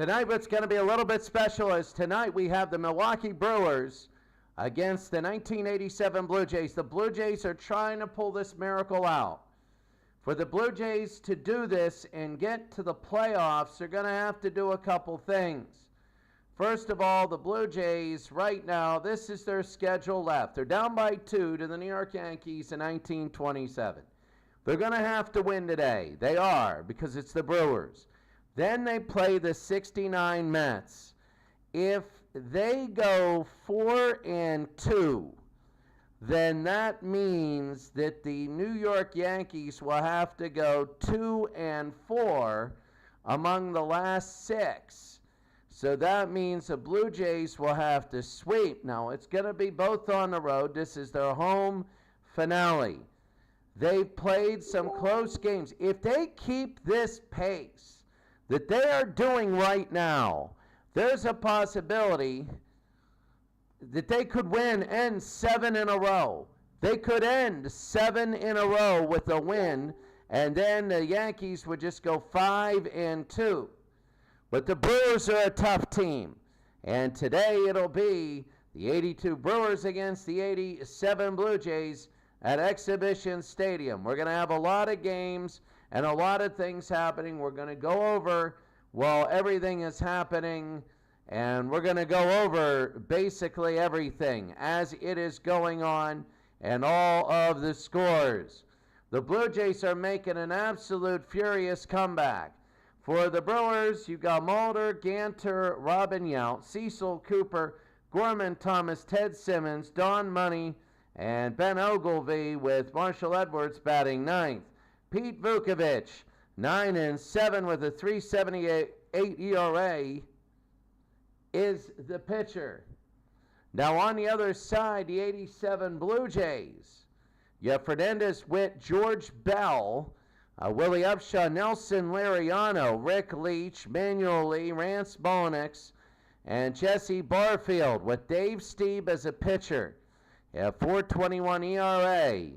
Tonight what's going to be a little bit special is tonight we have the Milwaukee Brewers against the 1987 Blue Jays. The Blue Jays are trying to pull this miracle out. For the Blue Jays to do this and get to the playoffs, they're going to have to do a couple things. First of all, the Blue Jays right now, this is their schedule left. They're down by 2 to the New York Yankees in 1927. They're going to have to win today. They are, because it's the Brewers. Then they play the 69 Mets. If they go 4-2, then that means that the New York Yankees will have to go 2-4 among the last 6. So that means the Blue Jays will have to sweep. Now, it's going to be both on the road. This is their home finale. They've played some close games. If they keep this pace that they are doing right now, there's a possibility that they could end 7 in a row. They could end 7 in a row with a win, and then the Yankees would just go 5-2. But the Brewers are a tough team, and today it'll be the 82 Brewers against the 87 Blue Jays at Exhibition Stadium. We're going to have a lot of games and a lot of things happening. We're going to go over while everything is happening, and we're going to go over basically everything as it is going on and all of the scores. The Blue Jays are making an absolute furious comeback. For the Brewers, you've got Mulder, Ganter, Robin Yount, Cecil Cooper, Gorman Thomas, Ted Simmons, Don Money, and Ben Ogilvie, with Marshall Edwards batting 9th. Pete Vukovich, 9-7 with a 3.78 ERA, is the pitcher. Now on the other side, the 87 Blue Jays, you have Fernandez, Witt, George Bell, Willie Upshaw, Nelson Liriano, Rick Leach, Manuel Lee, Rance Bonix, and Jesse Barfield, with Dave Stieb as a pitcher. You have 4.21 ERA.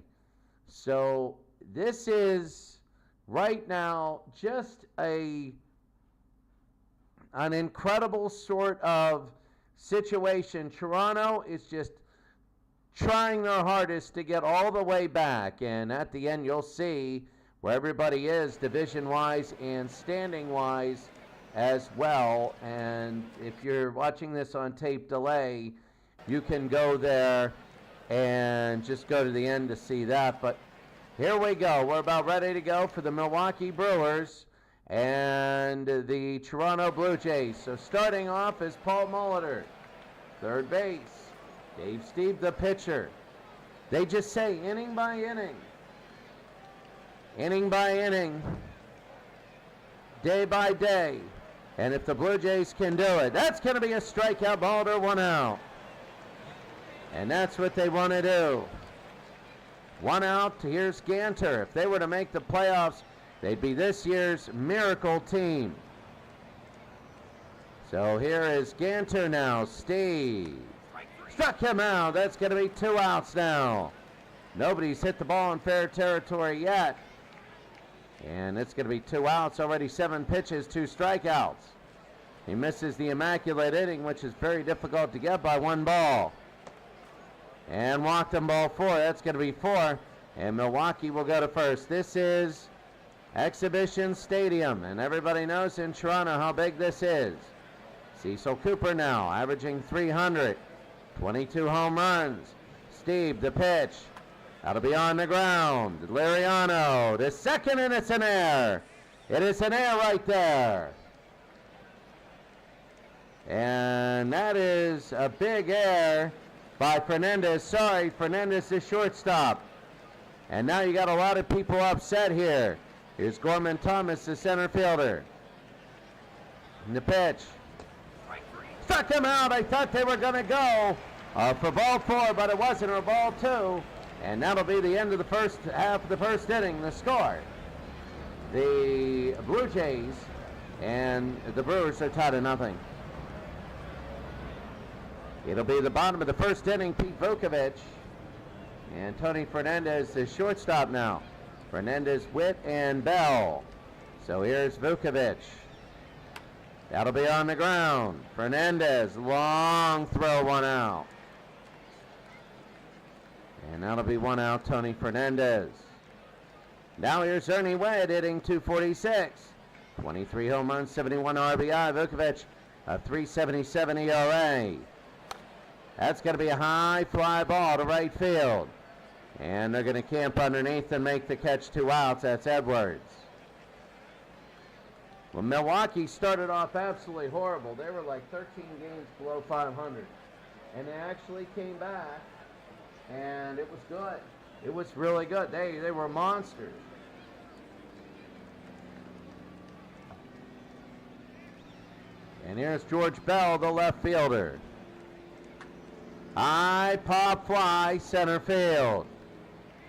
So this is right now just an incredible sort of situation. Toronto is just trying their hardest to get all the way back, and at the end you'll see where everybody is division-wise and standing-wise as well. And if you're watching this on tape delay, you can go there and just go to the end to see that. But here we go. We're about ready to go for the Milwaukee Brewers and the Toronto Blue Jays. So starting off is Paul Molitor, third base. Dave Stieb, the pitcher. They just say inning by inning. Inning by inning, day by day. And if the Blue Jays can do it, that's going to be a strikeout. Mulder, 1 out. And that's what they want to do. 1 out. Here's Ganter. If they were to make the playoffs, they'd be this year's miracle team. So here is Ganter now. Steve struck him out. That's going to be 2 outs now. Nobody's hit the ball in fair territory yet. And it's going to be 2 outs, already 7 pitches, 2 strikeouts. He misses the immaculate inning, which is very difficult to get by 1 ball. And walked him ball 4. That's going to be 4. And Milwaukee will go to first. This is Exhibition Stadium. And everybody knows in Toronto how big this is. Cecil Cooper now, averaging 300. 22 home runs. Stieb, the pitch. That'll be on the ground. Liriano to second, and it's an error. It is an error right there. And that is a big error by Fernandez. Sorry, Fernandez, the shortstop. And now you got a lot of people upset here. Here's Gorman Thomas, the center fielder. And the pitch. Struck him out. I thought they were going to go for ball 4, but it wasn't, or ball 2. And that'll be the end of the first half of the first inning. The score: the Blue Jays and the Brewers are tied at 0. It'll be the bottom of the first inning. Pete Vukovich and Tony Fernandez, the shortstop now. Fernandez, Witt, and Bell. So here's Vukovich. That'll be on the ground. Fernandez, long throw, 1 out. And that'll be 1 out, Tony Fernandez. Now here's Ernie Wade hitting .246. 23 home runs, 71 RBI. Vukovic, a .377 ERA. That's going to be a high fly ball to right field. And they're going to camp underneath and make the catch, 2 outs. That's Edwards. Well, Milwaukee started off absolutely horrible. They were like 13 games below 500. And they actually came back, and it was good. It was really good. They were monsters. And here's George Bell, the left fielder. High pop fly, center field.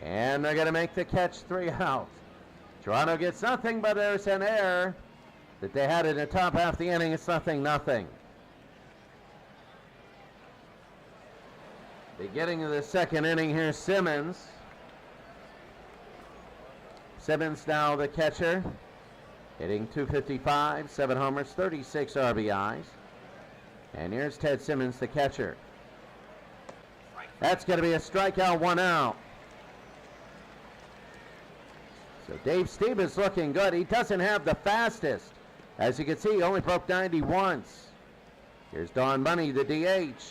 And they're going to make the catch, 3 outs. Toronto gets nothing, but there's an error that they had in the top half of the inning. It's 0-0. Beginning of the second inning, here's Simmons. Simmons now the catcher, hitting .255, 7 homers, 36 RBIs. And here's Ted Simmons, the catcher. That's going to be a strikeout, 1 out. So Dave Stevens looking good. He doesn't have the fastest. As you can see, he only broke 90 once. Here's Don Money, the DH.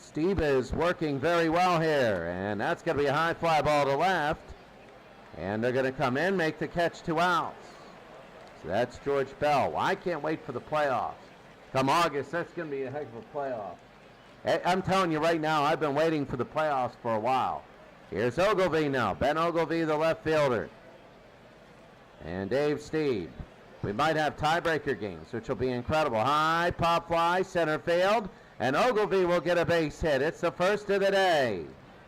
Steve is working very well here, and that's going to be a high fly ball to left. And they're going to come in, make the catch, 2 outs. So that's George Bell. Well, I can't wait for the playoffs. Come August, that's going to be a heck of a playoff. I'm telling you right now, I've been waiting for the playoffs for a while. Here's Ogilvie now. Ben Ogilvie, the left fielder. And Dave Steve. We might have tiebreaker games, which will be incredible. High pop fly, center field. And Ogilvie will get a base hit. It's the first of the day.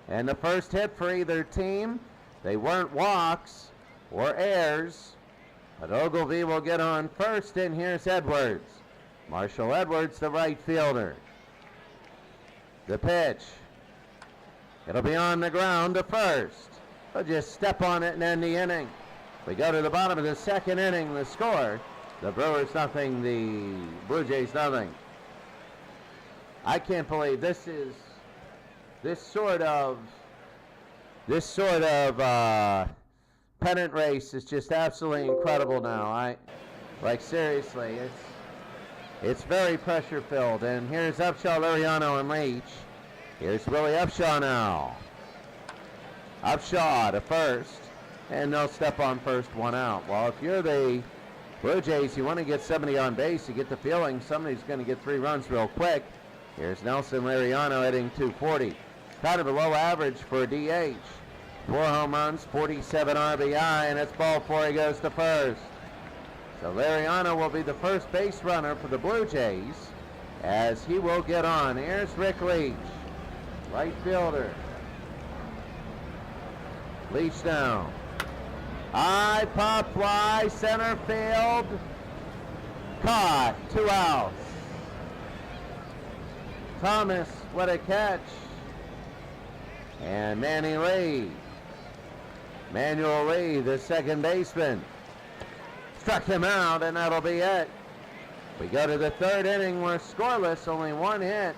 And the first hit for either team. They weren't walks or errors. But Ogilvie will get on first, and here's Edwards. Marshall Edwards, the right fielder. The pitch. It'll be on the ground to first. They'll just step on it and end the inning. We go to the bottom of the second inning. The score, the Brewers nothing, the Blue Jays nothing. I can't believe this sort of pennant race is just absolutely incredible now. Seriously, it's very pressure filled. And here's Upshaw, Liriano, and Leach. Here's Willie Upshaw now. Upshaw to first, and they'll step on first, 1 out. Well, if you're the Blue Jays, you want to get somebody on base. You get the feeling somebody's going to get 3 runs real quick. Here's Nelson Liriano hitting .240. Kind of a low average for a DH. 4 home runs, 47 RBI, and it's ball 4. He goes to first. So Liriano will be the first base runner for the Blue Jays as he will get on. Here's Rick Leach, right fielder. Leach down. High pop fly, center field. Caught, 2 outs. Thomas, what a catch. And Manny Lee. Manuel Lee, the second baseman. Struck him out, and that'll be it. We go to the third inning. We're scoreless, only 1 hit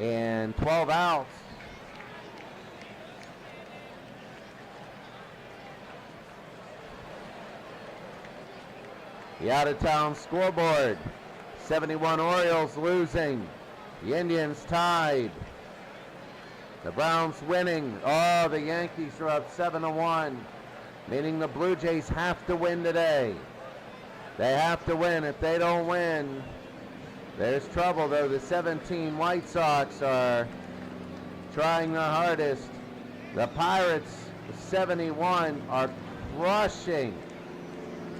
and 12 outs. The out-of-town scoreboard. 71 Orioles losing. The Indians tied. The Browns winning. Oh, the Yankees are up 7-1, meaning the Blue Jays have to win today. They have to win. If they don't win, there's trouble, though. The 17 White Sox are trying their hardest. The Pirates, 71, are crushing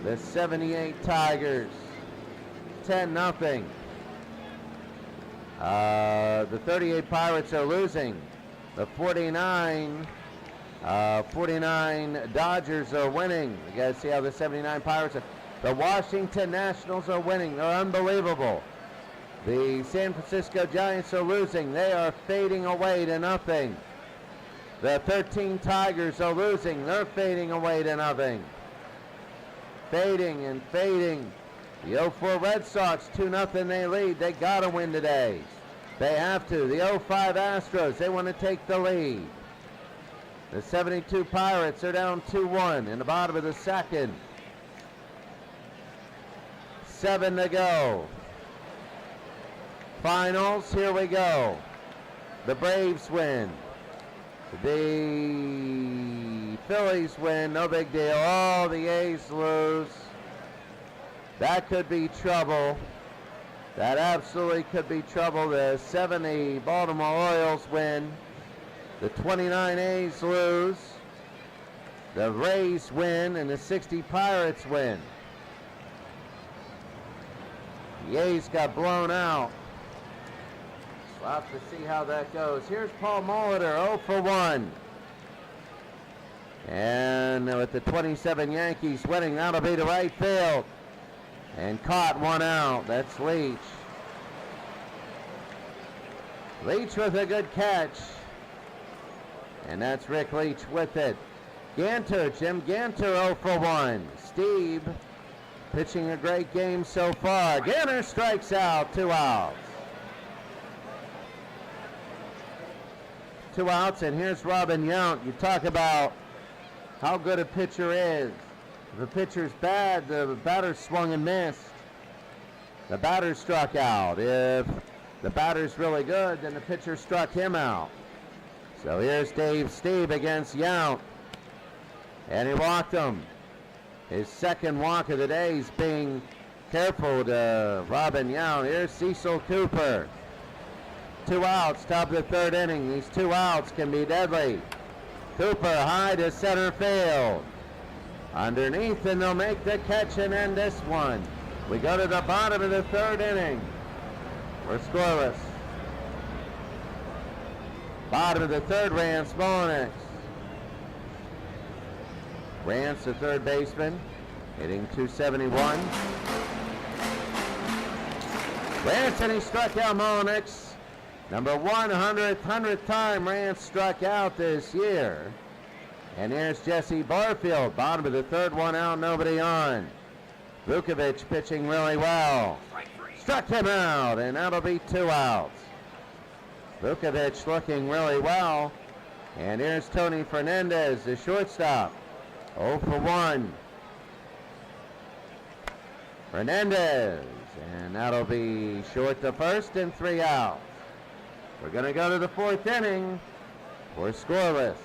the 78 Tigers. 10-0. The 38 Pirates are losing. The 49 Dodgers are winning. You guys see how the 79 Pirates are. The Washington Nationals are winning. They're unbelievable. The San Francisco Giants are losing. They are fading away to nothing. The 13 Tigers are losing. They're fading away to nothing. Fading and fading. The 0-4 Red Sox, 2-0 they lead. They got to win today. They have to. The 0-5 Astros, they want to take the lead. The 72 Pirates are down 2-1 in the bottom of the second. 7 to go. Finals, here we go. The Braves win. The Phillies win, no big deal. Oh, the A's lose. That could be trouble. That absolutely could be trouble. The 70 Baltimore Orioles win. The 29 A's lose. The Rays win, and the 60 Pirates win. The A's got blown out. We'll have to see how that goes. Here's Paul Molitor, 0 for 1. And with the 27 Yankees winning, that'll be to right field. And caught one out. That's Leach. Leach with a good catch. And that's Rick Leach with it. Ganter, Jim Ganter, 0 for 1. Steve pitching a great game so far. Ganter strikes out, 2 outs. 2 outs, and here's Robin Yount. You talk about how good a pitcher is. If a pitcher's bad, the batter swung and missed. The batter struck out. If the batter's really good, then the pitcher struck him out. So here's Dave Steve against Yount. And he walked him. His second walk of the day. He's being careful to Robin Yount. Here's Cecil Cooper. 2 outs, top of the third inning. These 2 outs can be deadly. Cooper high to center field. Underneath, and they'll make the catch and end this one. We go to the bottom of the third inning. We're scoreless. Bottom of the third, Rance Mullinax. Rance, the third baseman, hitting .271. Rance, and he struck out Mullinax. Number 100th time Rance struck out this year. And here's Jesse Barfield, bottom of the third, 1 out, nobody on. Vukovic pitching really well. Struck him out, and that'll be 2 outs. Vukovic looking really well. And here's Tony Fernandez, the shortstop. 0 for 1. Fernandez, and that'll be short to first and 3 outs. We're going to go to the 4th inning. We're scoreless.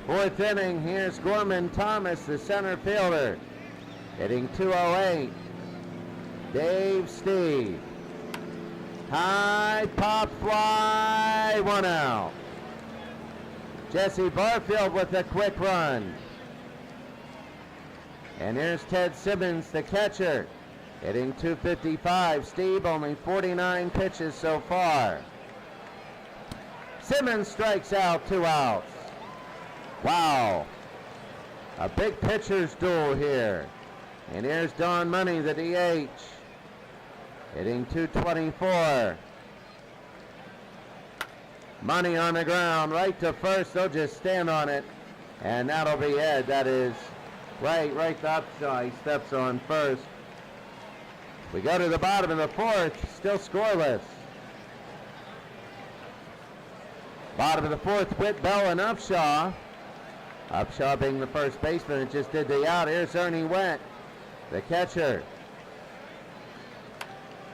4th inning, here's Gorman Thomas, the center fielder, hitting .208. Dave Steve. High pop fly, 1 out. Jesse Barfield with a quick run. And here's Ted Simmons, the catcher, hitting .255. Steve, only 49 pitches so far. Simmons strikes out, 2 outs. Wow. A big pitcher's duel here. And here's Don Money, the DH, hitting .224. Money on the ground, right to first. They'll just stand on it, and that'll be it. That is right up. He steps on first. We go to the bottom of the 4th, still scoreless. Bottom of the 4th, Whit Bell and Upshaw. Upshaw being the first baseman that just did the out. Here's Ernie Wett, the catcher.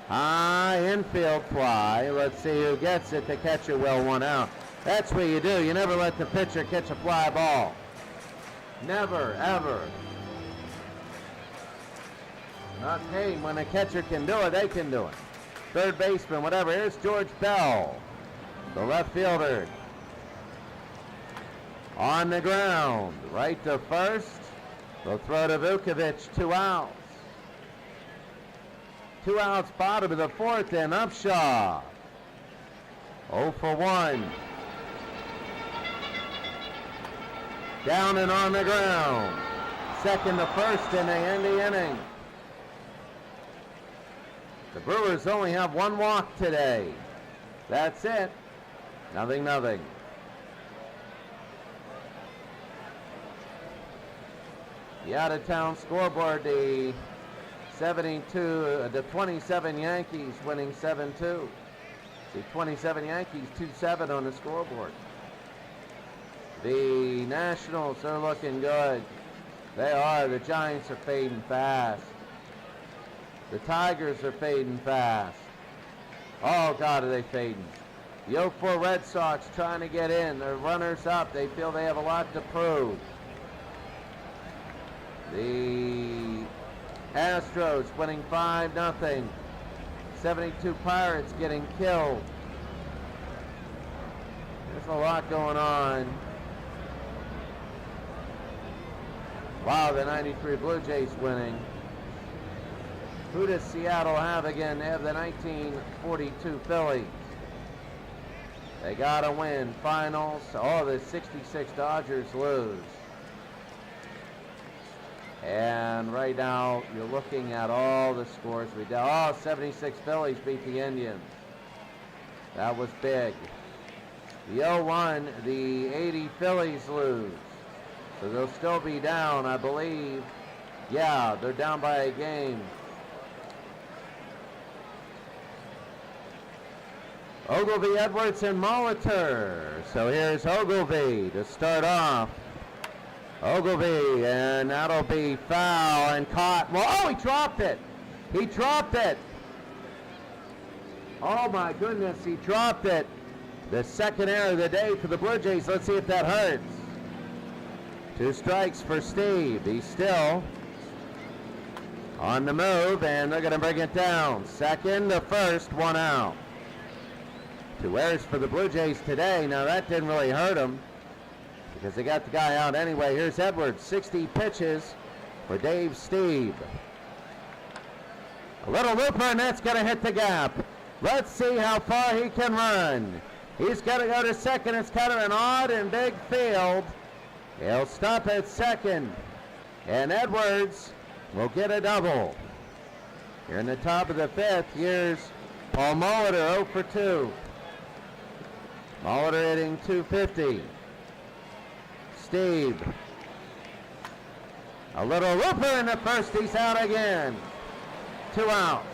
High infield fly. Let's see who gets it. The catcher will, 1 out. That's what you do. You never let the pitcher catch a fly ball. Never, ever. Not game. When a catcher can do it, they can do it. Third baseman, whatever. Here's George Bell, the left fielder. On the ground, right to first. They'll throw to Vukovic, 2 outs. 2 outs, bottom of the 4th, and Upshaw. 0 for 1. Down and on the ground. Second to first, and they end the inning. The Brewers only have 1 walk today. That's it. 0-0. The out-of-town scoreboard, the 27 Yankees winning 7-2. The 27 Yankees 2-7 on the scoreboard. The Nationals are looking good. They are. The Giants are fading fast. The Tigers are fading fast. Oh, God, are they fading. The 04 Red Sox trying to get in. They're runners up. They feel they have a lot to prove. The Astros winning 5-0. 72 Pirates getting killed. There's a lot going on. Wow, the 93 Blue Jays winning. Who does Seattle have again? They have the 1942 Phillies. They got to win. Finals. Oh, the 66 Dodgers lose. And right now, you're looking at all the scores. 76 Phillies beat the Indians. That was big. The 0-1, the 80 Phillies lose. So they'll still be down, I believe. Yeah, they're down by a game. Ogilvy, Edwards, and Molitor. So here's Ogilvy to start off. Ogilvy, and that'll be foul and caught. Well, oh, he dropped it. He dropped it. Oh, my goodness, he dropped it. The second error of the day for the Blue Jays. Let's see if that hurts. 2 strikes for Steve. He's still on the move, and they're going to bring it down. Second to first, 1 out. 2 errors for the Blue Jays today. Now, that didn't really hurt them because they got the guy out anyway. Here's Edwards, 60 pitches for Dave Steve. A little looper, and that's going to hit the gap. Let's see how far he can run. He's got to go to second. It's kind of an odd and big field. He'll stop at second, and Edwards will get a double. Here in the top of the 5th, here's Paul Molitor, 0 for 2. Molitor hitting .250. Steve. A little looper in the first. He's out again. 2 outs.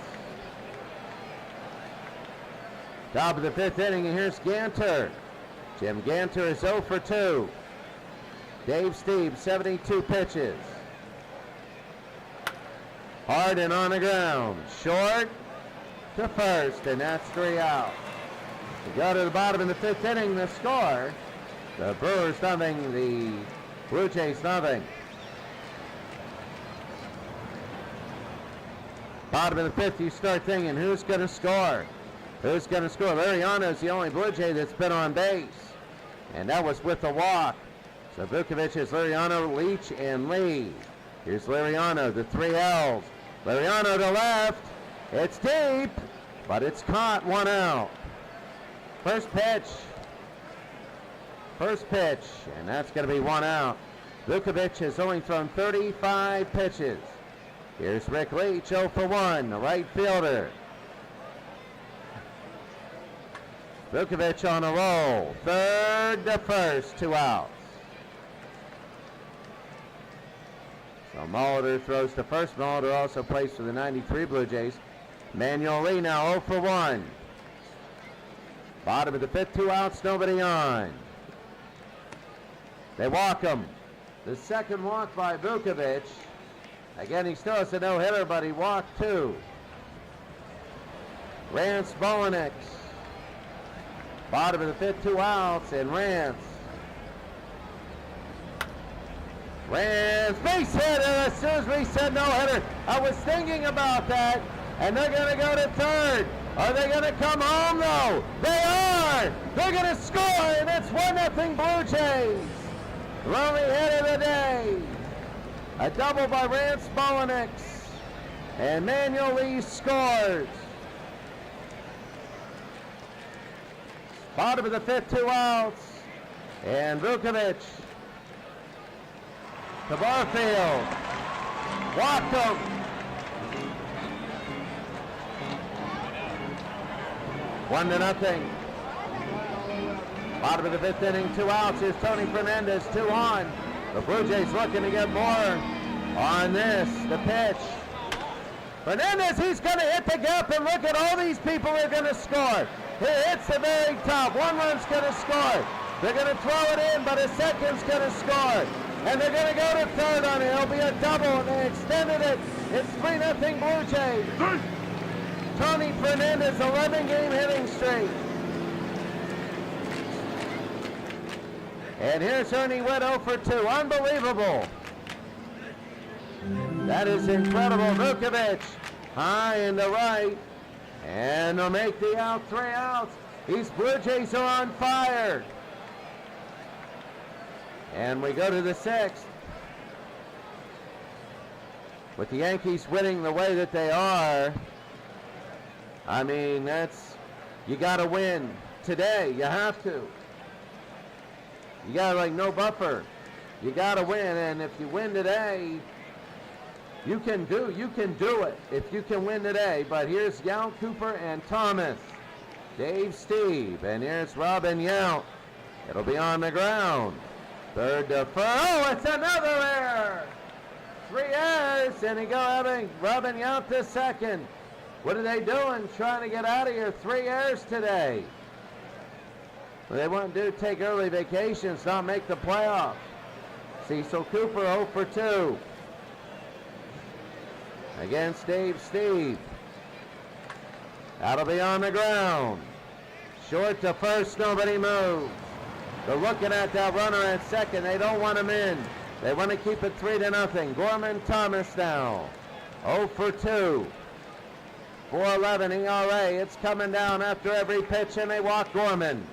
Top of the 5th inning, and here's Ganter. Jim Ganter is 0 for 2. Dave Steve, 72 pitches. Hard and on the ground. Short to first, and that's 3 outs. We go to the bottom of the 5th inning, the score. The Brewers nothing, the Blue Jays nothing. Bottom of the 5th, you start thinking, who's going to score? Who's going to score? Liriano's the only Blue Jay that's been on base, and that was with a walk. So Vukovic is Liriano, Leach, and Lee. Here's Liriano, the 3 L's. Liriano to left. It's deep, but it's caught, 1 out. First pitch, and that's going to be 1 out. Vukovic has only thrown 35 pitches. Here's Rick Leach, 0 for 1, the right fielder. Vukovic on a roll. Third to first, 2 outs. So Molitor throws to first. Molitor also plays for the 93 Blue Jays. Manuel Lee now 0 for 1. Bottom of the 5th, 2 outs, nobody on. They walk him. The second walk by Vukovic. Again, he still has a no-hitter, but he walked 2. Rance Bolinix. Bottom of the 5th, 2 outs, and Rance. Base hit, as soon as we said no-hitter. I was thinking about that, and they're going to go to third. Are they going to come home, though? They are! They're going to score, and it's 1-0 Blue Jays. Lonely hit of the day. A double by Rance Bolinix, and Manuel Lee scores. Bottom of the 5th, 2 outs, and Vukovic to Barfield. Walked him. One to nothing. Bottom of the 5th inning, 2 outs. Here's Tony Fernandez, 2 on. The Blue Jays looking to get more on this, the pitch. Fernandez, he's going to hit the gap, and look at all these people who are going to score. He hits the very top. One run's going to score. They're going to throw it in, but a second's going to score. And they're going to go to third on it. It'll be a double, and they extended it. It's 3-0 Blue Jays. Tony Fernandez, 11-game hitting streak. And here's Ernie Witt 0 for 2. Unbelievable. That is incredible. Vukovic high in the right. And they'll make the out, 3 outs. These Blue Jays are on fire. And we go to the 6th. With the Yankees winning the way that they are, I mean, you got to win today. You have to. You got like no buffer. You got to win, and if you win today, you can do it if you can win today. But here's Yount, Cooper, and Thomas. Dave, Steve, and here's Robin Yount. It'll be on the ground. Third to first. Oh, it's another error. 3 errors, and Robin Yount to second. What are they doing? Trying to get out of here. 3 errors today. What they want to do, take early vacations, not make the playoffs. Cecil Cooper 0 for 2. Against Dave Steve. That'll be on the ground. Short to first, nobody moves. They're looking at that runner at second. They don't want him in. They want to keep it 3-0. Gorman Thomas now. 0 for 2. 4.11 ERA. It's coming down after every pitch, and they walk Gorman.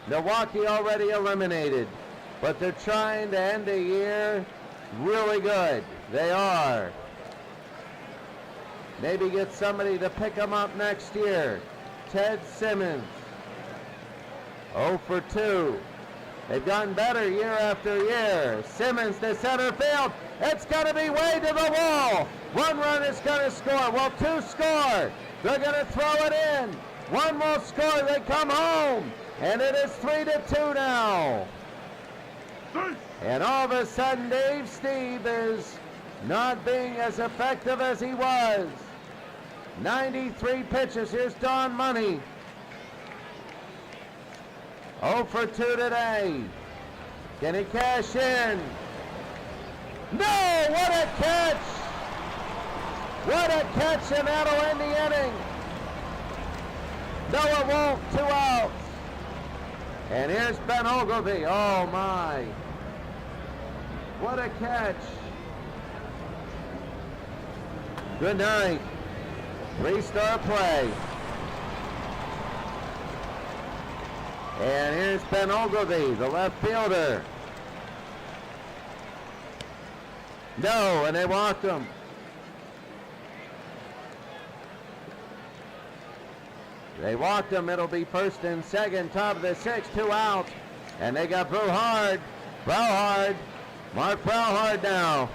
Milwaukee already eliminated, but they're trying to end the year really good. They are. Maybe get somebody to pick them up next year. Ted Simmons. 0 for 2. They've gotten better year after year. Simmons to center field. It's going to be way to the wall. 1 run is going to score. Well, 2 score. They're going to throw it in. 1 will score. They come home. And it is 3-2 now. And all of a sudden, Dave Steve is not being as effective as he was. 93 pitches. Here's Don Money. 0 for 2 today. Can he cash in? No! What a catch! What a catch, and that'll end the inning. No, it won't. 2 outs. And here's Ben Ogilvy. Oh, my. What a catch. Good night. 3-star play. And here's Ben Ogilvy, the left fielder. No, and they walked him. They walked him. It'll be first and second, top of the 6th, 2 outs. And they got Browhard. Mark Browhard now.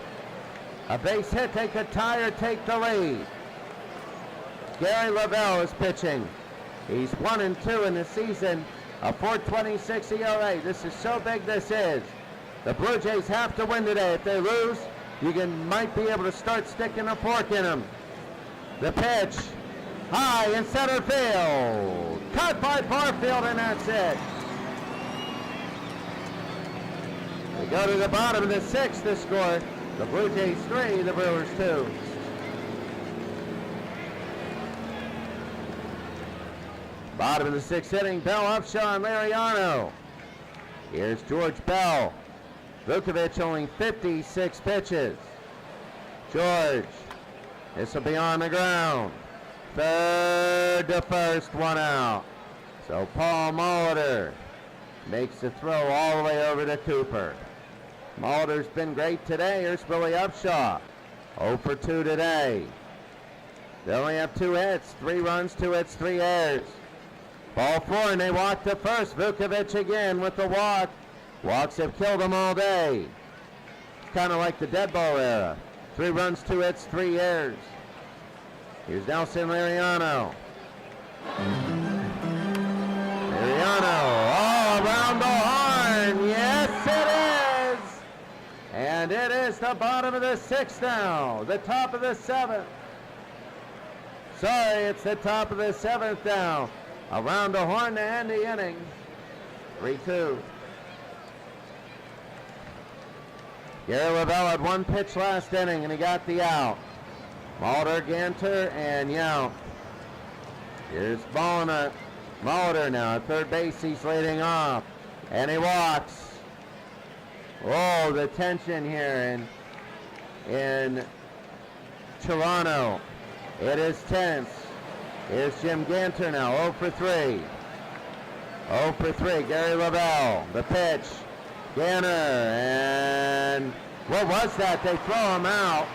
A base hit. They could tie or take the lead. Gary Lavelle is pitching. He's 1-2 in the season. A 4.26 ERA. This is so big, this is. The Blue Jays have to win today. If they lose, might be able to start sticking a fork in them. The pitch. High in center field. Caught by Barfield, and that's it. We go to the bottom of the 6th to score. The Blue Jays 3, the Brewers 2. Bottom of the 6th inning, Bell, Upshaw, and Lariano. Here's George Bell. Vukovic only 56 pitches. George. This will be on the ground. Third to first, 1 out. So Paul Molitor makes the throw all the way over to Cooper. Molitor's been great today. Here's Billy Upshaw. 0 for 2 today. They only have 2 hits, 3 runs, 2 hits, 3 errors. Ball 4, and they walk to first. Vukovic again with the walk. Walks have killed them all day. Kind of like the dead ball era. 3 runs, 2 hits, 3 errors. Here's Nelson Lariano. Lariano, all around the horn. Yes, it is. And And it is the bottom of the 6th now. The top of the 7th. Sorry, it's the top of the 7th now. Around the horn to end the inning. 3-2. Gary Lavelle had one pitch last inning, and he got the out. Mulder, Ganter, and Yount. Here's Mulder now at third base. He's leading off, and he walks. Oh, the tension here in Toronto. It is tense. Here's Jim Ganter now, 0 for 3. 0 for 3, Gary Lavelle. The pitch, Ganter, and what was that? They throw him out.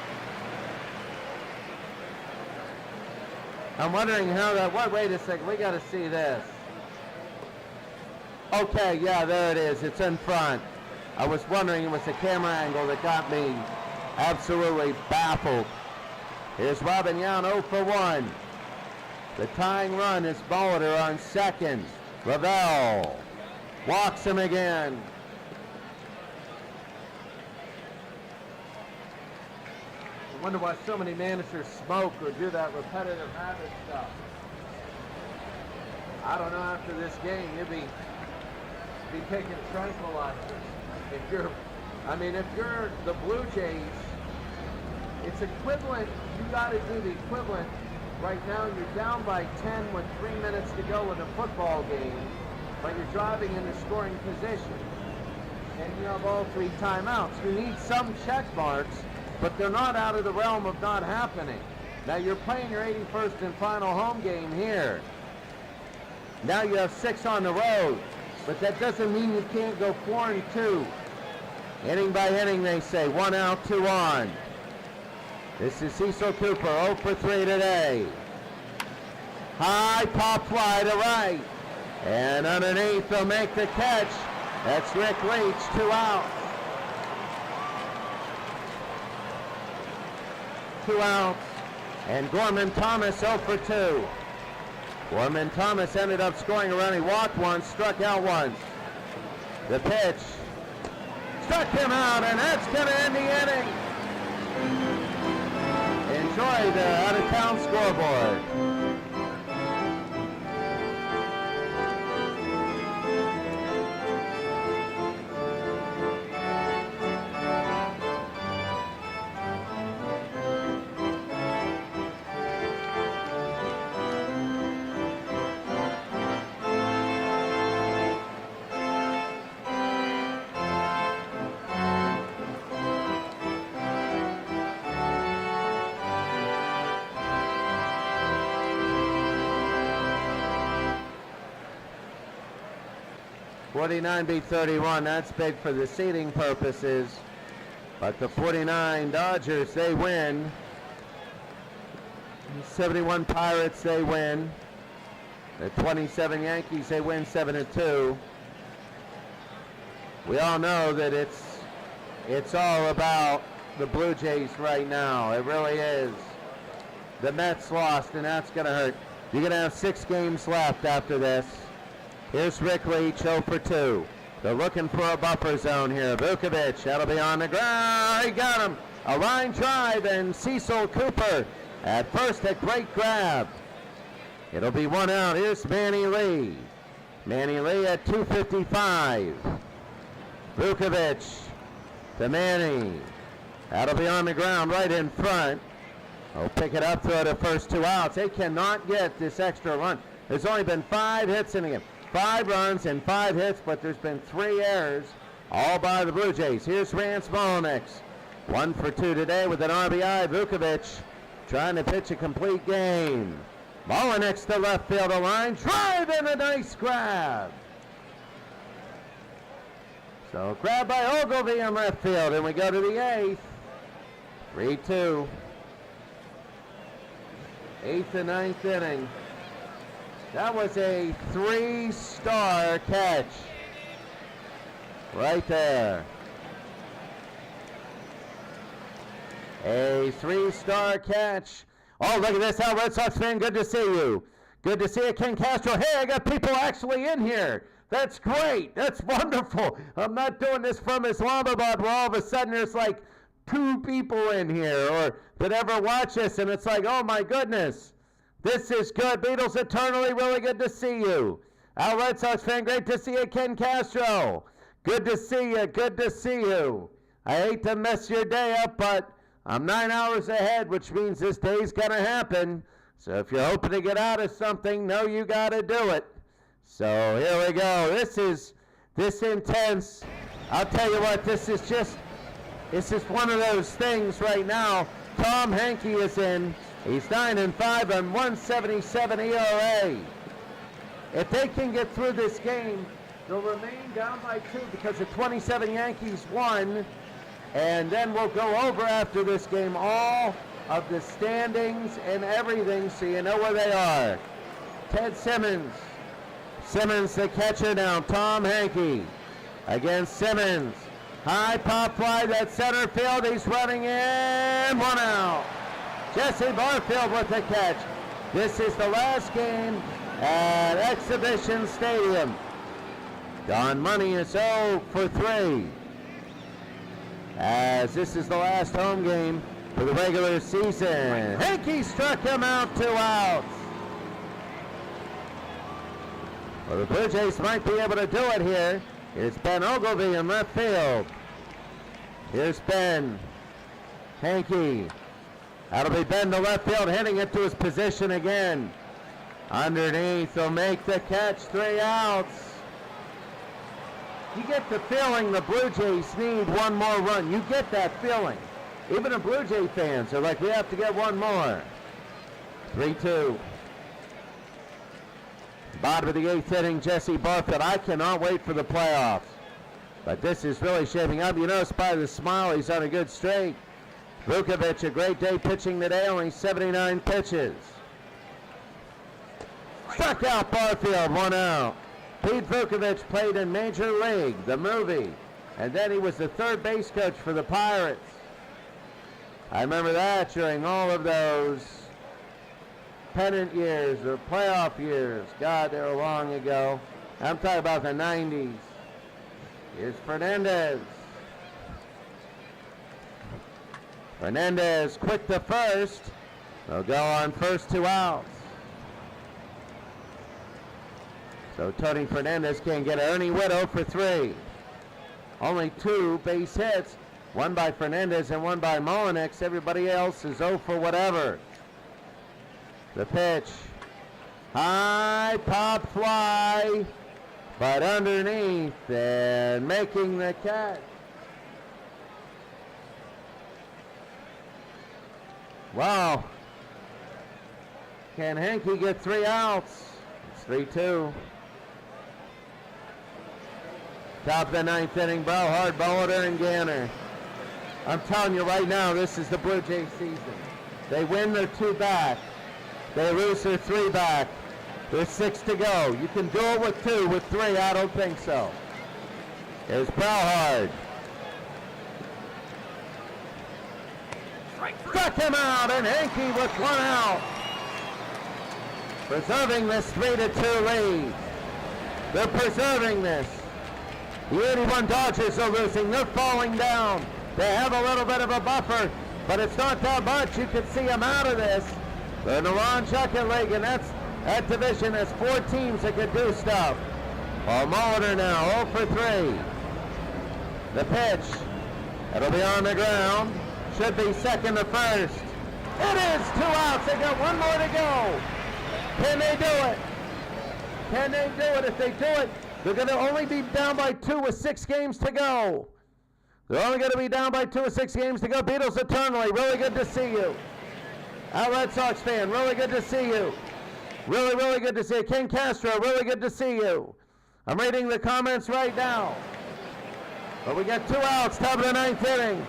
I'm wondering how that, wait a second, we got to see this. Okay, yeah, there it is. It's in front. I was wondering, it was the camera angle that got me absolutely baffled. Here's Robin Yount, 0 for 1. The tying run is Mulder on second. Lavelle walks him again. I wonder why so many managers smoke or do that repetitive habit stuff. I don't know, after this game, you'd be taking tranquilizers. If you're the Blue Jays, it's equivalent, you got to do the equivalent. Right now you're down by 10 with 3 minutes to go in a football game, but you're driving into scoring position. And you have all 3 timeouts. You need some check marks, but they're not out of the realm of not happening. Now you're playing your 81st and final home game here. Now you have 6 on the road, but that doesn't mean you can't go 4-2. Inning by inning, they say. 1 out, 2 on. This is Cecil Cooper, 0 for 3 today. High pop fly to right. And underneath, they'll make the catch. That's Rick Leach, 2 outs. 2 outs. And Gorman Thomas, 0 for 2. Gorman Thomas ended up scoring a run. He walked once, struck out once. The pitch. Struck him out, and that's going to end the inning. Enjoy the out-of-town scoreboard. '49 beat 31. That's big for the seeding purposes. But the 49 Dodgers, they win. 71 Pirates, they win. The 27 Yankees, they win 7-2. We all know that it's all about the Blue Jays right now. It really is. The Mets lost, and that's going to hurt. You're going to have 6 games left after this. Here's Rick Leach, 0 for 2. They're looking for a buffer zone here. Vukovic, that'll be on the ground. He got him. A line drive, and Cecil Cooper at first, a great grab. It'll be 1 out. Here's Manny Lee. Manny Lee at 2:55. Vukovic to Manny. That'll be on the ground right in front. They'll pick it up, throw the first 2 outs. They cannot get this extra run. There's only been 5 hits in the game. 5 runs and 5 hits, but there's been 3 errors, all by the Blue Jays. Here's Rance Mulliniks. 1 for 2 today with an RBI. Vukovic trying to pitch a complete game. Mulliniks to left field line. Drive and a nice grab. So grab by Ogilvie in left field, and we go to the 8th. 3-2. 8th and 9th inning. That was a 3-star catch right there. A 3-star catch. Oh, look at this, Al Red Sox fan. Good to see you. Good to see you, Ken Castro. Hey, I got people actually in here. That's great. That's wonderful. I'm not doing this from Islamabad where all of a sudden there's like 2 people in here or that ever watch this and it's like, oh my goodness. This is good. Beatles eternally, really good to see you. Al Red Sox fan, great to see you. Ken Castro, good to see you. Good to see you. I hate to mess your day up, but I'm 9 hours ahead, which means this day's going to happen. So if you're hoping to get out of something, know you got to do it. So here we go. This is intense. I'll tell you what, this is one of those things right now. Tom Henke is in. He's 9-5 on 177 ERA. If they can get through this game, they'll remain down by 2 because the 27 Yankees won. And then we'll go over after this game all of the standings and everything so you know where they are. Ted Simmons. Simmons the catcher now. Tom Henke against Simmons. High pop fly, that center field. He's running in. 1 out. Jesse Barfield with the catch. This is the last game at Exhibition Stadium. Don Money is 0 for 3. As this is the last home game for the regular season. Henke struck him out, 2 outs. Well, the Blue Jays might be able to do it here. Here's Ben Ogilvie in left field. Here's Ben. Henke. That'll be Ben to left field, hitting it to his position again. Underneath, he'll make the catch, 3 outs. You get the feeling the Blue Jays need one more run. You get that feeling. Even the Blue Jay fans are like, we have to get one more. 3-2. Bottom of the 8th inning, Jesse Barfield. I cannot wait for the playoffs. But this is really shaping up. You notice by the smile, he's on a good streak. Vukovic, a great day pitching today, only 79 pitches. Struck out Barfield, 1 out. Pete Vukovic played in Major League, the movie, and then he was the third base coach for the Pirates. I remember that during all of those pennant years or playoff years. God, they were long ago. I'm talking about the 90s. Here's Fernandez. Fernandez quick to first. They'll go on first, 2 outs. So Tony Fernandez can't get Ernie Widow for 3. Only 2 base hits, one by Fernandez and one by Molinix. Everybody else is 0 for whatever. The pitch. High pop fly, but underneath and making the catch. Wow. Can Henke get 3 outs? It's 3-2. Top of the 9th inning, Browhard, Bowler, and Ganner. I'm telling you right now, this is the Blue Jays season. They win their 2 back. They lose their 3 back. There's 6 to go. You can do it with 2. With 3, I don't think so. Here's Browhard. Struck him out, and Henke with 1 out. Preserving this 3-2 lead. They're preserving this. The 81 Dodgers are losing. They're falling down. They have a little bit of a buffer, but it's not that much. You can see them out of this. They're in the Ron Chuckett League, and that division has 4 teams that can do stuff. Paul Molitor now, 0 for 3. The pitch. It'll be on the ground. Should be second to first. It is 2 outs. They got 1 more to go. Can they do it? Can they do it? If they do it, they're going to only be down by 2 with 6 games to go. They're only going to be down by 2 with 6 games to go. Beatles eternally, really good to see you. Al Red Sox fan, really good to see you. Really, really good to see you. Ken Castro, really good to see you. I'm reading the comments right now. But we got 2 outs, top of the 9th inning.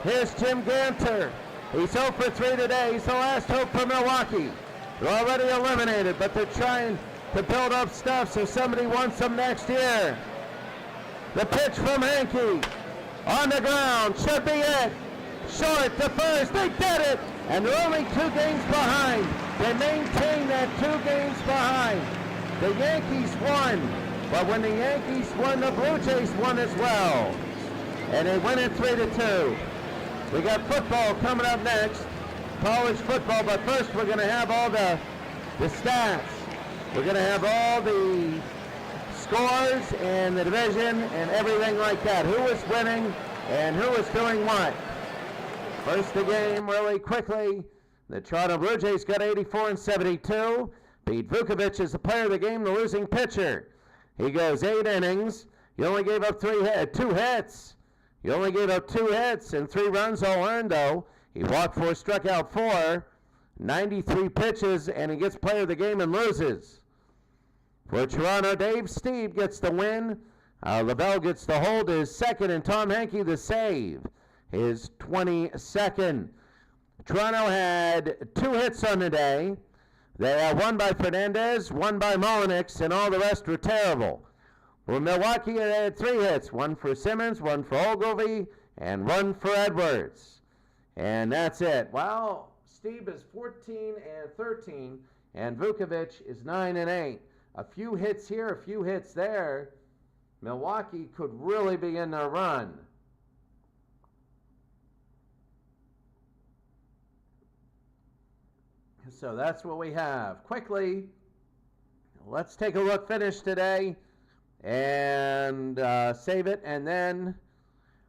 Here's Jim Ganter. He's 0 for 3 today. He's the last hope for Milwaukee. They're already eliminated, but they're trying to build up stuff so somebody wants them next year. The pitch from Henke. On the ground, should be it. Short to first, they did it! And they're only 2 games behind. They maintain that 2 games behind. The Yankees won But when the Yankees won, the Blue Jays won as well. And they win it 3-2. We got football coming up next, college football, but first we're going to have all the stats. We're going to have all the scores and the division and everything like that. Who was winning and who was doing what. First the game really quickly. The Toronto Blue Jays got 84-72. Pete Vukovich is the player of the game, the losing pitcher. He goes 8 innings. He only gave up 2 hits. He only gave up 2 hits and 3 runs all earned, though. He walked 4, struck out 4, 93 pitches, and he gets player of the game and loses. For Toronto, Dave Steve gets the win. Lavelle gets the hold, his second, and Tom Hankey the save, his 22nd. Toronto had 2 hits on the day. They had 1 by Fernandez, 1 by Molinix, and all the rest were terrible. Well, Milwaukee had 3 hits, 1 for Simmons, 1 for Ogilvy, and 1 for Edwards. And that's it. Well, Steve is 14-13, and Vukovich is 9-8. A few hits here, a few hits there. Milwaukee could really be in their run. So that's what we have. Quickly, let's take a look. Finish today and save it, and then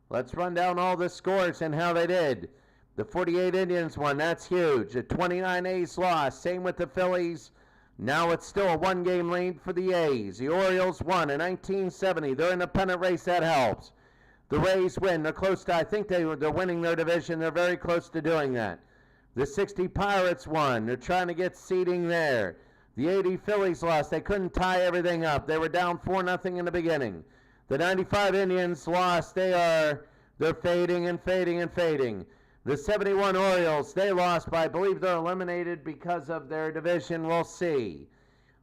let's run down all the scores and how they did. The 48 Indians won. That's huge. A 29 A's lost. Same with the Phillies. Now it's still a 1-game lead for the A's. The Orioles won in 1970. They're in the pennant race. That helps. The Rays win. They're close to, I think they're winning their division. They're very close to doing that. The 60 Pirates won. They're trying to get seeding there. The 80 Phillies lost. They couldn't tie everything up. They were down 4-0 in the beginning. The 95 Indians lost. They're fading and fading and fading. The 71 Orioles, they lost, but I believe they're eliminated because of their division. We'll see.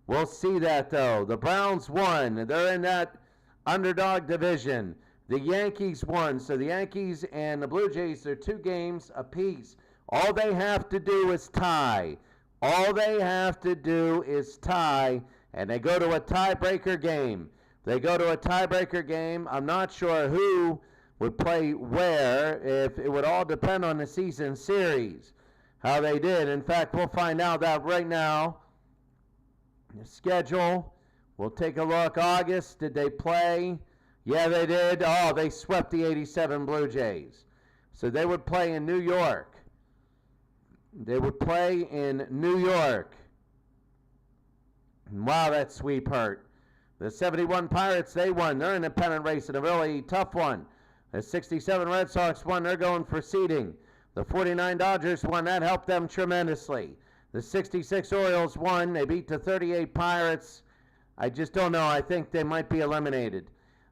We'll see that, though. The Browns won. They're in that underdog division. The Yankees won. So the Yankees and the Blue Jays are 2 games apiece. All they have to do is tie. All they have to do is tie, and they go to a tiebreaker game. They go to a tiebreaker game. I'm not sure who would play where. If it would all depend on the season series, how they did. In fact, we'll find out that right now. The schedule, we'll take a look. August, did they play? Yeah, they did. Oh, they swept the 87 Blue Jays. So they would play in New York. They would play in New York. Wow, that sweep hurt. The 71 Pirates, they won. They're in a pennant race in a really tough one. The 67 Red Sox won. They're going for seeding. The 49 Dodgers won. That helped them tremendously. The 66 Orioles won. They beat the 38 Pirates. I just don't know. I think they might be eliminated.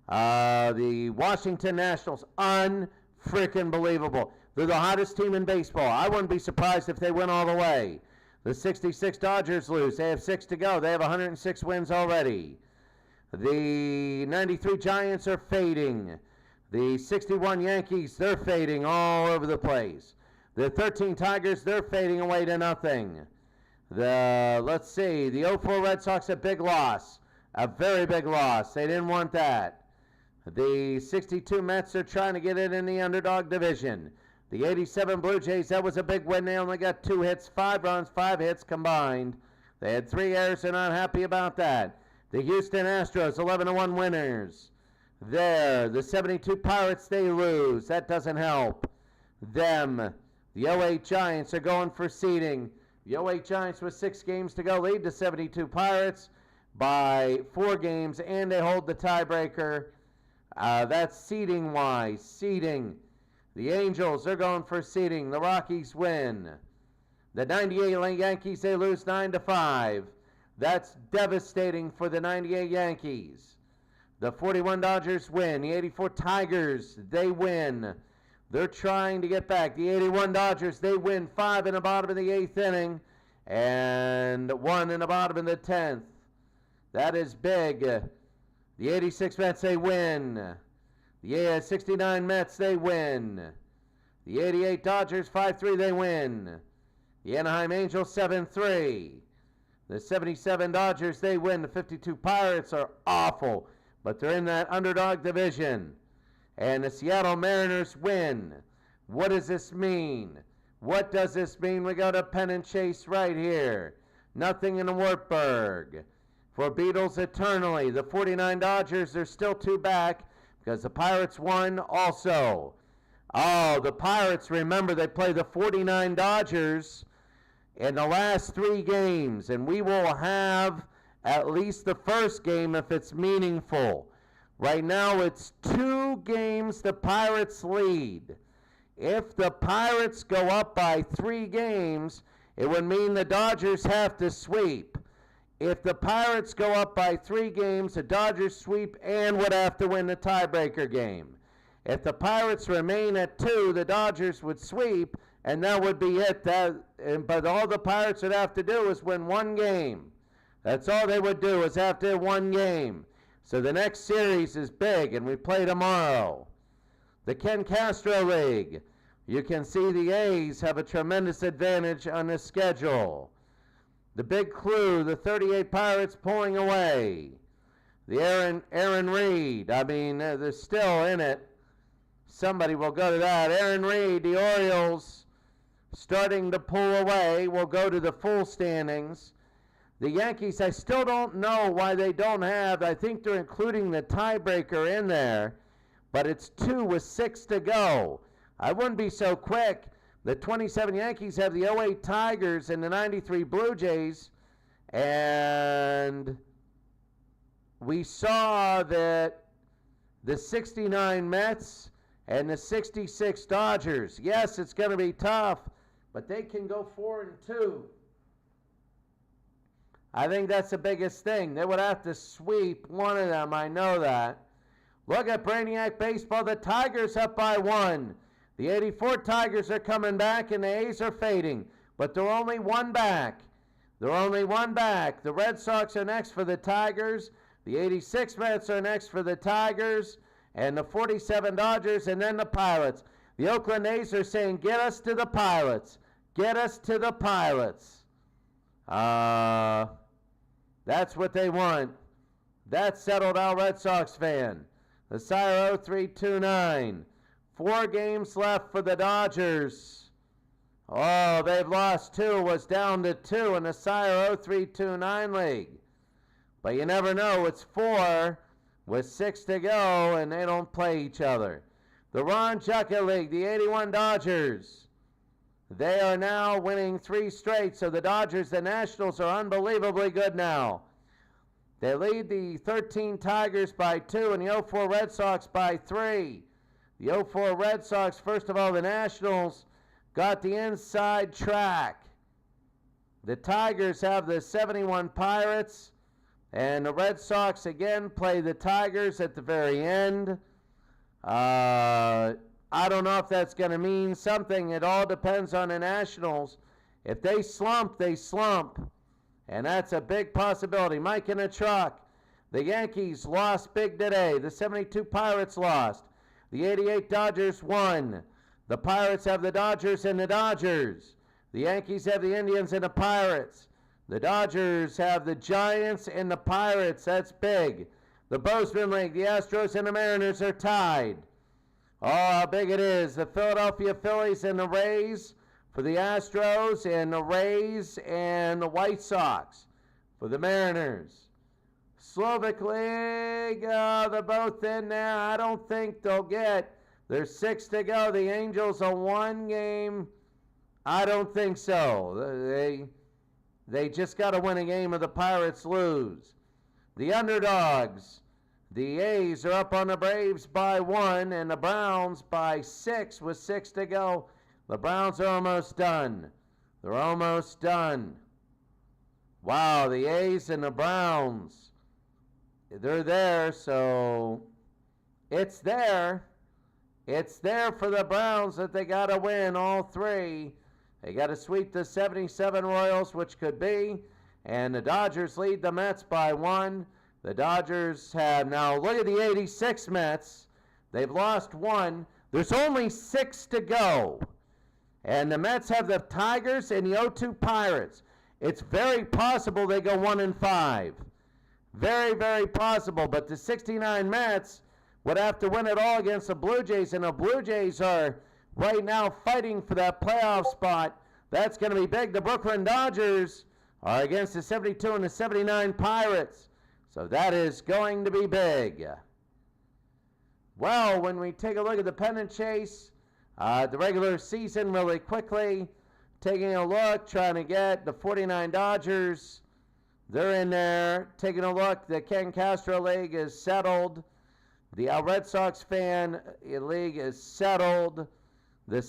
The Washington Nationals, unfreaking believable. They're the hottest team in baseball. I wouldn't be surprised if they win all the way. The 66 Dodgers lose. They have 6 to go. They have 106 wins already. The 93 Giants are fading. The 61 Yankees, they're fading all over the place. The 13 Tigers, they're fading away to nothing. Let's see, the 04 Red Sox, a big loss. A very big loss. They didn't want that. The 62 Mets are trying to get it in the underdog division. The 87 Blue Jays, that was a big win. They only got 2 hits, 5 runs, 5 hits combined. They had 3 errors. They're not happy about that. The Houston Astros, 11-1 winners. The 72 Pirates, they lose. That doesn't help them. The 08 Giants are going for seeding. The 08 Giants with 6 games to go lead the 72 Pirates by 4 games, and they hold the tiebreaker. That's seeding-wise. Seeding. The Angels, they're going for seeding. The Rockies win. The 98 Yankees, they lose 9-5. That's devastating for the 98 Yankees. The 41 Dodgers win. The 84 Tigers, they win. They're trying to get back. The 81 Dodgers, they win 5 in the bottom of the 8th inning and 1 in the bottom of the 10th. That is big. The 86 Mets, they win. The 69 Mets, they win. The 88 Dodgers, 5-3, they win. The Anaheim Angels, 7-3. The 77 Dodgers, they win. The 52 Pirates are awful, but they're in that underdog division. And the Seattle Mariners win. What does this mean? What does this mean? We go to Pennant Chase right here. Nothing in the Wartburg. For Beatles eternally. The 49 Dodgers are still 2 back because the Pirates won also. Oh, the Pirates, remember, they play the 49 Dodgers in the last 3 games, and we will have at least the first game if it's meaningful. Right now, it's 2 games the Pirates lead. If the Pirates go up by 3 games, it would mean the Dodgers have to sweep. If the Pirates go up by 3 games, the Dodgers sweep and would have to win the tiebreaker game. If the Pirates remain at 2, the Dodgers would sweep, and that would be it. But all the Pirates would have to do is win 1 game. That's all they would do, is have to win 1 game. So the next series is big, and we play tomorrow. The Ken Castro League. You can see the A's have a tremendous advantage on the schedule. The big clue, the 38 Pirates pulling away. The Aaron Reed, they're still in it. Somebody will go to that. Aaron Reed, the Orioles, starting to pull away, will go to the full standings. The Yankees, I still don't know why they don't have, I think they're including the tiebreaker in there, but it's 2 with 6 to go. I wouldn't be so quick. The 27 Yankees have the 08 Tigers and the 93 Blue Jays, and we saw that the 69 Mets and the 66 Dodgers, yes, it's going to be tough, but they can go 4-2. I think that's the biggest thing. They would have to sweep one of them, I know that. Look at Brainiac Baseball. The Tigers up by 1. The 84 Tigers are coming back, and the A's are fading. But they're only 1 back. They're only 1 back. The Red Sox are next for the Tigers. The 86 Mets are next for the Tigers. And the 47 Dodgers, and then the Pirates. The Oakland A's are saying, get us to the Pilots. Get us to the Pilots. That's what they want. That's settled out, Red Sox fan. The Sire 0329. 4 games left for the Dodgers. Oh, they've lost 2. Was down to 2 in the Sire 0329 league. But you never know. It's 4 with 6 to go, and they don't play each other. The Ron Jucka League, the 81 Dodgers. They are now winning 3 straight, so the Dodgers, the Nationals, are unbelievably good now. They lead the 13 Tigers by 2 and the 04 Red Sox by 3. The 04 Red Sox, first of all, the Nationals got the inside track. The Tigers have the 71 Pirates, and the Red Sox again play the Tigers at the very end. I don't know if that's going to mean something. It all depends on the Nationals. If they slump, they slump. And that's a big possibility. Mike in a truck. The Yankees lost big today. The 72 Pirates lost. The 88 Dodgers won. The Pirates have the Dodgers and the Dodgers. The Yankees have the Indians and the Pirates. The Dodgers have the Giants and the Pirates. That's big. The Bozeman League, the Astros and the Mariners are tied. Oh, how big it is. The Philadelphia Phillies and the Rays for the Astros, and the Rays and the White Sox for the Mariners. Slovak League, they're both in there. I don't think they'll get. There's 6 to go. The Angels are 1 game. I don't think so. They just got to win a game or the Pirates lose. The underdogs. The A's are up on the Braves by 1 and the Browns by 6 with 6 to go. The Browns are almost done. They're almost done. Wow, the A's and the Browns. They're there, so it's there. It's there for the Browns that they got to win all 3. They got to sweep the 77 Royals, which could be, and the Dodgers lead the Mets by 1. The Dodgers have, now look at the 86 Mets. They've lost 1. There's only 6 to go. And the Mets have the Tigers and the 02 Pirates. It's very possible they go 1-5. Very, very possible. But the 69 Mets would have to win it all against the Blue Jays, and the Blue Jays are right now fighting for that playoff spot. That's going to be big. The Brooklyn Dodgers are against the 72 and the 79 Pirates. So that is going to be big. Well, when we take a look at the pennant chase, the regular season really quickly, taking a look, trying to get the 49 Dodgers. They're in there. Taking a look, the Ken Castro League is settled. The Red Sox fan league is settled. The A's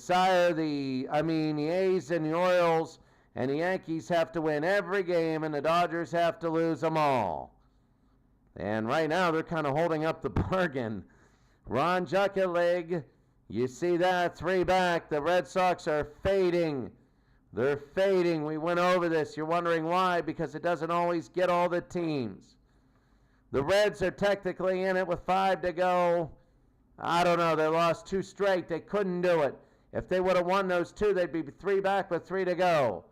and the Orioles and the Yankees have to win every game, and the Dodgers have to lose them all. And right now, they're kind of holding up the bargain. Ron Juckett League, you see that, 3 back. The Red Sox are fading. They're fading. We went over this. You're wondering why, because it doesn't always get all the teams. The Reds are technically in it with 5 to go. I don't know. They lost 2 straight. They couldn't do it. If they would have won those 2, they'd be 3 back with 3 to go.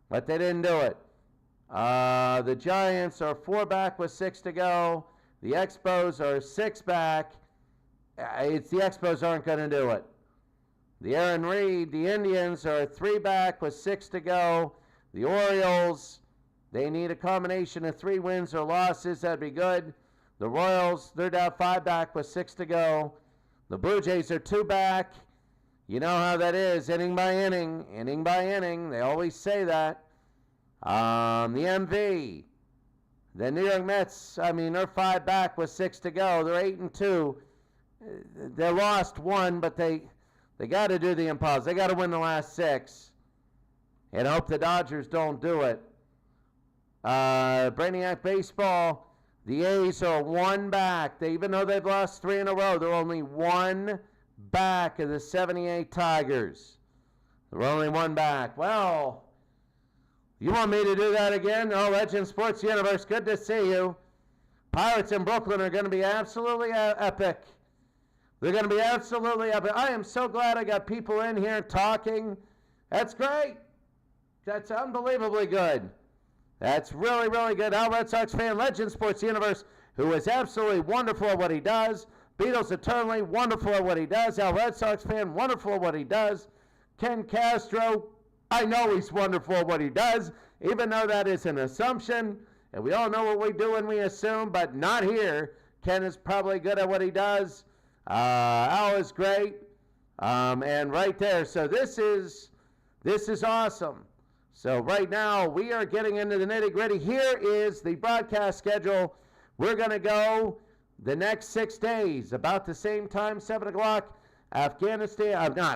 But they didn't do it. The Giants are 4 back with 6 to go. The Expos are 6 back. The Expos aren't going to do it. The Aaron Reed, the Indians are 3 back with 6 to go. The Orioles, they need a combination of 3 wins or losses. That'd be good. The Royals, they're down 5 back with 6 to go. The Blue Jays are 2 back. You know how that is, inning by inning, inning by inning. They always say that. The MV, the New York Mets, they're 5 back with 6 to go. They're 8-2. They lost 1, but they got to do the impossible. They got to win the last 6 and hope the Dodgers don't do it. Brainiac Baseball, the A's are 1 back. Even though they've lost 3 in a row, they're only 1 back of the 78 Tigers. They're only 1 back. Well, you want me to do that again? Oh, Legend Sports Universe, good to see you. Pirates in Brooklyn are going to be absolutely epic. They're going to be absolutely epic. I am so glad I got people in here talking. That's great. That's unbelievably good. That's really, really good. Al Red Sox fan, Legend Sports Universe, who is absolutely wonderful at what he does. Beatles eternally, wonderful at what he does. Al Red Sox fan, wonderful at what he does. Ken Castro, I know he's wonderful at what he does, even though that is an assumption. And we all know what we do when we assume, but not here. Ken is probably good at what he does. Al is great. And right there, so this is awesome. So right now, we are getting into the nitty-gritty. Here is the broadcast schedule. We're going to go the next 6 days, about the same time, 7 o'clock, not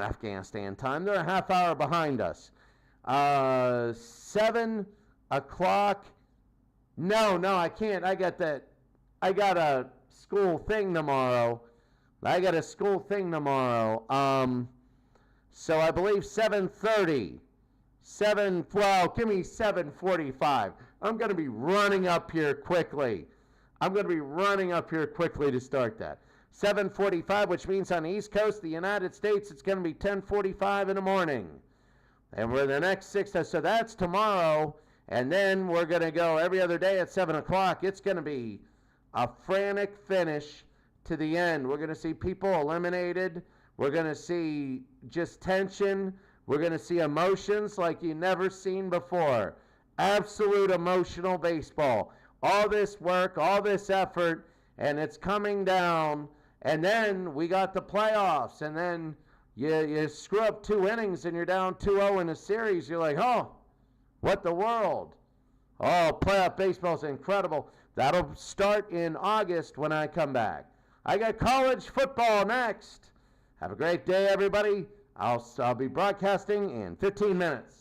Afghanistan time. They're a half hour behind us. 7 o'clock. No, I can't. I got a school thing tomorrow. So I believe 7:30. Give me 7:45. I'm going to be running up here quickly. To start that. 7:45, which means on the East Coast of the United States, it's going to be 10:45 in the morning. And we're the next 6 days. So that's tomorrow. And then we're going to go every other day at 7 o'clock. It's going to be a frantic finish to the end. We're going to see people eliminated. We're going to see just tension. We're going to see emotions like you've never seen before. Absolute emotional baseball. All this work, all this effort, and it's coming down. And then we got the playoffs. And then you screw up 2 innings and you're down 2-0 in a series. You're like, oh, what the world? Oh, playoff baseball is incredible. That'll start in August when I come back. I got college football next. Have a great day, everybody. I'll be broadcasting in 15 minutes.